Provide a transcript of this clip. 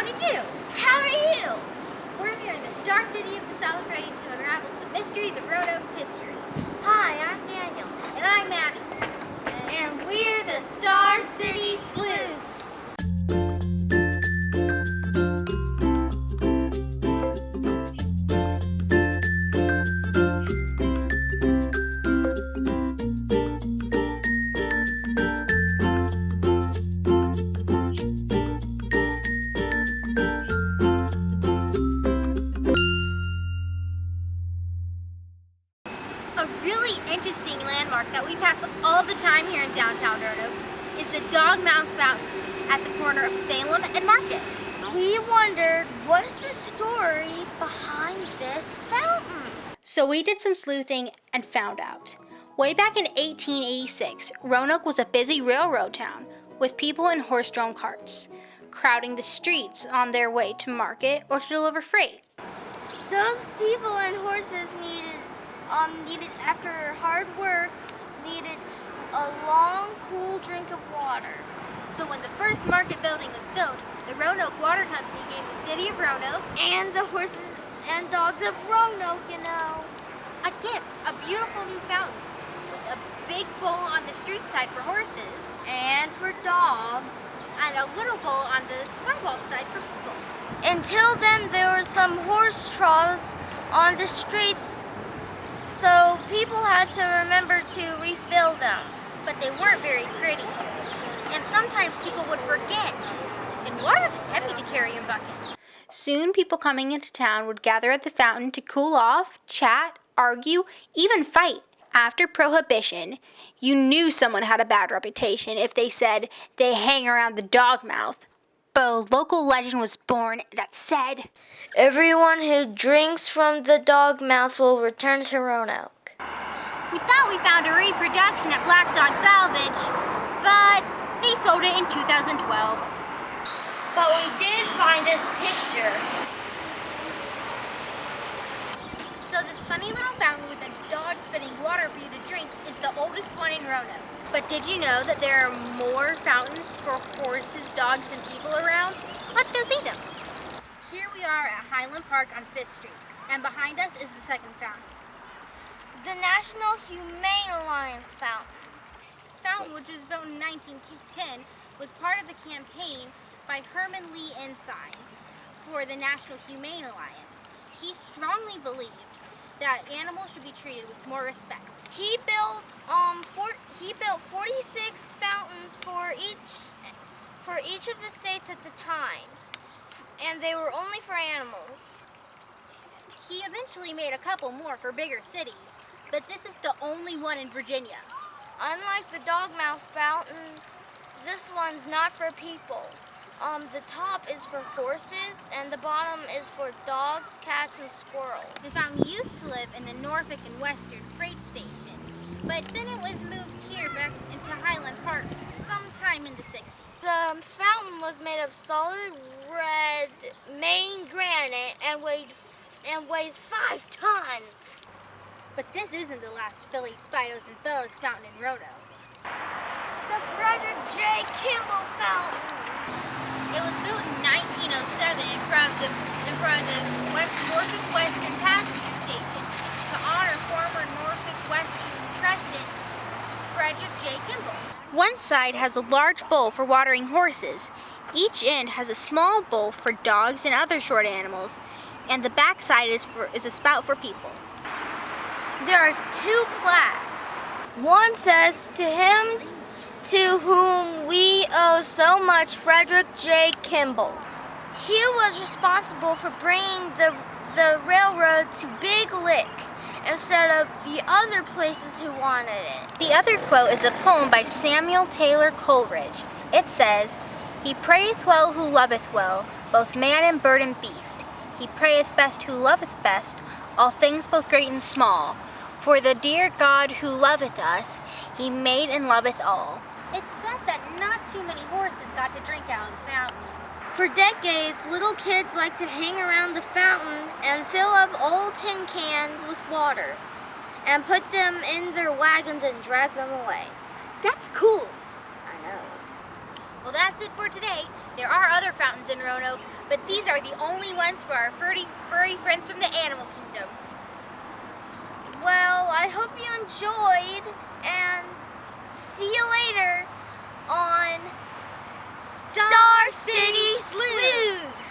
Howdy do. How are you? We're here in the Star City of the South Rays to unravel some mysteries of Roanoke's history. Hi, I'm Daniel. And I'm Abby. And we're the Star City Sleuths. A really interesting landmark that we pass all the time here in downtown Roanoke is the Dogmouth Fountain at the corner of Salem and Market. We wondered, what's the story behind this fountain? So we did some sleuthing and found out. Way back in 1886, Roanoke was a busy railroad town with people in horse-drawn carts, crowding the streets on their way to market or to deliver freight. Those people and horses needed after hard work, needed a long, cool drink of water. So when the first market building was built, the Roanoke Water Company gave the city of Roanoke And the horses and dogs of Roanoke, a gift, a beautiful new fountain with a big bowl on the street side for horses and for dogs. and a little bowl on the sidewalk side for people. Until then, there were some horse troughs on the streets, so people had to remember to refill them. But they weren't very pretty. And sometimes people would forget. And water's heavy to carry in buckets. Soon people coming into town would gather at the fountain to cool off, chat, argue, even fight. After Prohibition, you knew someone had a bad reputation if they said they hang around the Dogmouth. But a local legend was born that said, Everyone who drinks from the Dogmouth will return to Roanoke. We thought we found a reproduction at Black Dog Salvage, but they sold it in 2012. But we did find this picture. So this funny little fountain with a dog spitting water for you to drink is the oldest one in Roanoke. But did you know that there are more fountains for horses, dogs, and people around? Let's go see them. Here we are at Highland Park on 5th Street, and behind us is the second fountain. The National Humane Alliance fountain. The fountain, which was built in 1910, was part of the campaign by Herman Lee Ensign for the National Humane Alliance. He strongly believed that animals should be treated with more respect. He built 46 fountains for each of the states at the time, and they were only for animals. He eventually made a couple more for bigger cities, but this is the only one in Virginia. Unlike the Dogmouth fountain, this one's not for people. The top is for horses, and the bottom is for dogs, cats, and squirrels. The fountain used to live in the Norfolk and Western Freight Station, but then it was moved here back into Highland Park sometime in the 60s. The fountain was made of solid red Maine granite and weighs 5 tons. But this isn't the last Fillies, Fidos, and Fillies fountain in Roanoke. The Frederick J. Kimball fountain. It was built in 1907 in front of the Norfolk Western Passenger Station to honor former Norfolk Western President Frederick J. Kimball. one side has a large bowl for watering horses. Each end has a small bowl for dogs and other short animals, and the back side is a spout for people. There are 2 plaques. One says, "To him to whom we owe so much, Frederick J. Kimball." He was responsible for bringing the railroad to Big Lick instead of the other places who wanted it. The other quote is a poem by Samuel Taylor Coleridge. It says, "He prayeth well who loveth well, both man and bird and beast. He prayeth best who loveth best, all things both great and small. For the dear God who loveth us, he made and loveth all." It's said that not too many horses got to drink out of the fountain. For decades, little kids liked to hang around the fountain and fill up old tin cans with water and put them in their wagons and drag them away. That's cool. I know. Well, that's it for today. There are other fountains in Roanoke, but these are the only ones for our furry friends from the animal kingdom. Well, I hope you enjoyed, and see you later on Star City Sleuths.